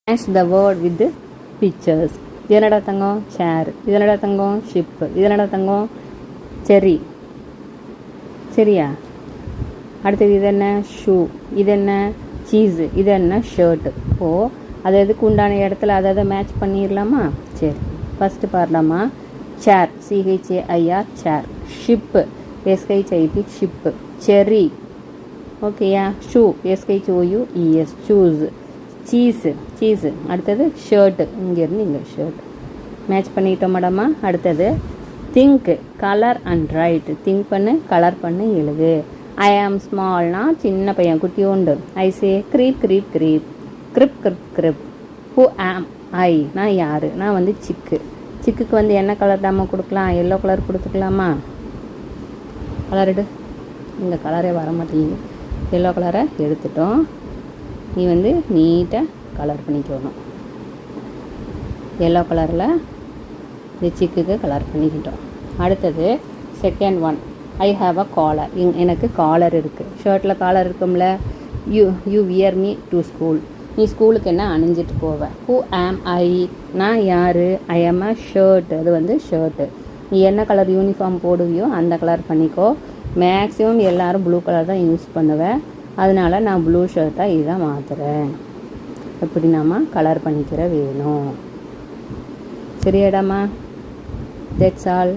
Match the word with pictures. இது என்னடா தங்கம்? சேர். இது என்னடா தங்கம்? ஷிப்பு. இது என்னடா தங்கம்? செரி. சரியா? அடுத்தது இது என்ன? ஷூ. இது என்ன? சீஸு. இது என்ன? ஷர்ட்டு. ஓ அது எதுக்கு உண்டான இடத்துல அதை மேட்ச் பண்ணிடலாமா? சரி, ஃபஸ்ட்டு பாடலாமா? Chair, C H A I R, chair. Ship, S H I P, ship. செரி, ஓகேயா? Shoe, S H O E S, shoes. Cheese, cheese. அடுத்தது ஷர்ட்டு, இங்கேருந்து இங்கே ஷர்ட். மேட்ச் பண்ணிட்டோம் மேடமா? அடுத்தது think, colour and write. Think பண்ணு, கலர் பண்ணு, எழுது. ஐ ஆம் ஸ்மால்னா சின்ன பையன், குட்டியோண்டு. I say creep creep creep, creep creep creep. Who am I, நான் யார்? நான் வந்து சிக்கு. சிக்குக்கு வந்து என்ன கலர் தாம்மா கொடுக்கலாம்? Yellow colour கொடுத்துக்கலாமா? கலர் எடு. இந்த கலரே வர மாட்டேங்குது. எல்லோ கலரை எடுத்துட்டோம். நீ வந்து நீட்டாக கலர் பண்ணிக்கணும். எல்லோ கலரில் இந்த சிக்குக்கு கலர் பண்ணிக்கிட்டோம். அடுத்தது second one, I have a collar. எனக்கு காலர் இருக்குது. ஷர்ட்டில் காலர் இருக்கும்ல. You wear me to school. நீ ஸ்கூலுக்கு என்ன அணிஞ்சிட்டு போவேன்? ஹூ ஆம் ஐ, நான் யார்? ஐ ஆம் அ ஷர்ட். அது வந்து ஷர்ட்டு. நீ என்ன கலர் யூனிஃபார்ம் போடுவியோ அந்த கலர் பண்ணிக்கோ. மேக்ஸிமம் எல்லோரும் ப்ளூ கலர் தான் யூஸ் பண்ணுவேன். அதனால் நான் ப்ளூ ஷர்ட்டாக இதான் மாற்றுறேன். எப்படி நாம கலர் பண்ணிக்கிற வேணும். சரியாடாமா? That's all.